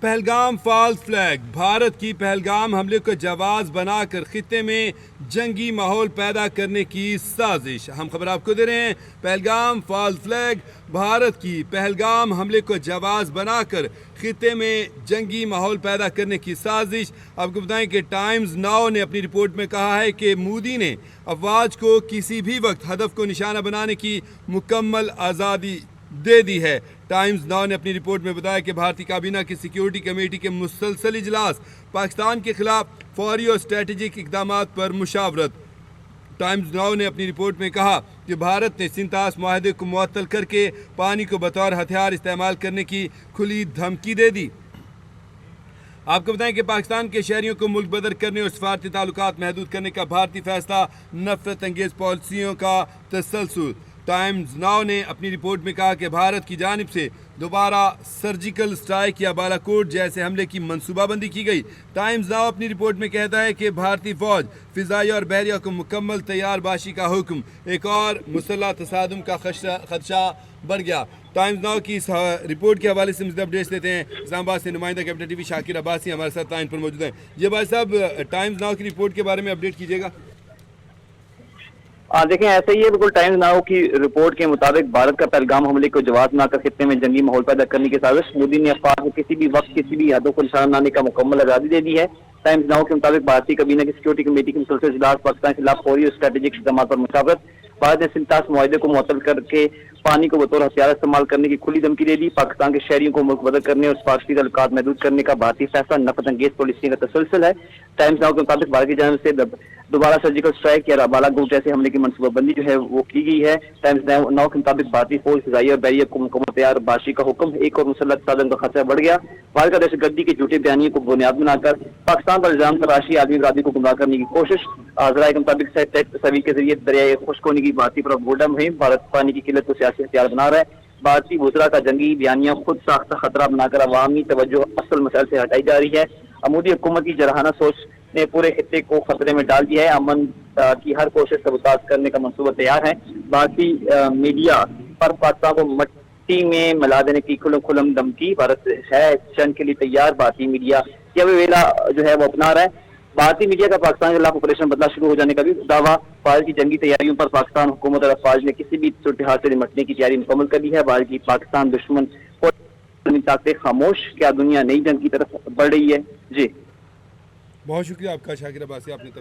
Pahalgam falls flag, Bharat کی پہلگام حملے کو جواز بنا کر خطے میں جنگی ماحول پیدا کرنے کی سازش۔ ہم خبر آپ کو دے رہے ہیں، پہلگام فالز فلیگ، بھارت کی پہلگام حملے کو جواز بنا کر خطے میں جنگی ماحول پیدا کرنے کی سازش۔ آپ کو بتائیں کہ ٹائمز ناؤ نے اپنی رپورٹ میں کہا ہے کہ مودی نے افواج کو کسی بھی وقت ہدف کو نشانہ بنانے کی مکمل آزادی دے دی ہے۔ ٹائمز ناؤ نے اپنی رپورٹ میں بتایا کہ بھارتی کابینہ کی سیکیورٹی کمیٹی کے مسلسل اجلاس پاکستان کے خلاف فوری اور اسٹریٹجک اقدامات پر مشاورت۔ ٹائمز ناؤ نے اپنی رپورٹ میں کہا کہ بھارت نے سنتاس معاہدے کو معطل کر کے پانی کو بطور ہتھیار استعمال کرنے کی کھلی دھمکی دے دی۔ آپ کو بتائیں کہ پاکستان کے شہریوں کو ملک بدر کرنے اور سفارتی تعلقات محدود کرنے کا بھارتی فیصلہ نفرت انگیز پالیسیوں کا تسلسل۔ ٹائمز ناؤ نے اپنی رپورٹ میں کہا کہ بھارت کی جانب سے دوبارہ سرجیکل اسٹرائک یا بالاکوٹ جیسے حملے کی منصوبہ بندی کی گئی۔ ٹائمز ناؤ اپنی رپورٹ میں کہتا ہے کہ بھارتی فوج فضائی اور بحریہ کو مکمل تیار باشی کا حکم، ایک اور مسلح تصادم کا خدشہ بڑھ گیا۔ ٹائمز ناؤ کی اس رپورٹ کے حوالے سے مزید اپڈیٹس لیتے ہیں۔ اسلام آباد سے نمائندہ کیپٹن ٹی وی شاکر عباسی ہمارے ساتھ لائن پر موجود ہیں۔ یہ بھائی صاحب، ٹائمز ناؤ کی رپورٹ کے بارے میں اپڈیٹ کیجیے گا۔ دیکھیں، ایسے ہی ہے، بالکل ٹائمز ناؤ کی رپورٹ کے مطابق بھارت کا پہلگام حملے کو جواز نہ کر خطے میں جنگی ماحول پیدا کرنے کی سازش۔ مودی نے افواج کو کسی بھی وقت کسی بھی ہدف کو نشانہ بنانے کا مکمل آزادی دے دی ہے۔ ٹائمز ناؤ کے مطابق بھارتی کابینہ کی سیکیورٹی کمیٹی کے مسلسل اجلاس پاکستان کے خلاف فوری اور اسٹریٹجک اقدامات پر مشاورت۔ بھارت نے سنتاس معاہدے کو معطل کر کے پانی کو بطور ہتھیار استعمال کرنے کی کھلی دھمکی دے دی۔ پاکستان کے شہریوں کو ملک بدر کرنے اور سفارتی تعلقات محدود کرنے کا بھارتی فیصلہ نفرت انگیز پالیسیوں کا تسلسل ہے۔ ٹائمز ناؤ کے مطابق بھارت کی جانب سے دوبارہ سرجیکل اسٹرائک یا بالاکوٹ جیسے حملے کی منصوبہ بندی جو ہے وہ کی گئی ہے۔ ٹائمز ناؤ کے مطابق بھارتی فوج فضائی اور بحریہ کو مکمل تیار باشی کا حکم، ایک اور مسلح تصادم کا خطرہ بڑھ گیا۔ بھارت کا دہشت گردی کے جھوٹے بیانیے کو بنیاد بنا کر پاکستان پر الزام تراشی، عالمی برادری کو گمراہ کرنے کی کوشش۔ ذرائع کے مطابق سبھی کے ذریعے دریائے خشک ہونے کی بھارتی پروپیگنڈا مہم، بھارت پانی کی قلت کو سیاسی ہتھیار بنا رہا ہے۔ بھارتی وزراء کا جنگی بیانیہ خود ساختہ خطرہ بنا کر عوامی توجہ اصل مسائل سے ہٹائی جا رہی ہے۔ مودی حکومت کی جرحانہ سوچ نے پورے خطے کو خطرے میں ڈال دیا ہے۔ امن کی ہر کوشش سبوتاژ کرنے کا منصوبہ تیار ہے۔ بھارتی میڈیا پر پاکستان کو مٹی میں ملا دینے کی کھلم دھمکی، بھارت ہے جنگ کے لیے تیار، بھارتی میڈیا یہ ویلا جو ہے وہ اپنا رہا ہے۔ بھارتی میڈیا کا پاکستان کے خلاف آپریشن بدلہ شروع ہو جانے کا بھی دعویٰ۔ بھارت کی جنگی تیاریوں پر پاکستان حکومت اور افواج نے کسی بھی صورتحال سے نمٹنے کی تیاری مکمل کر لی ہے۔ بھارت کی پاکستان دشمن طاقتیں خاموش، کیا دنیا نئی جنگ کی طرف بڑھ رہی ہے؟ جی بہت شکریہ آپ کا شاکر عباسی، آپ نے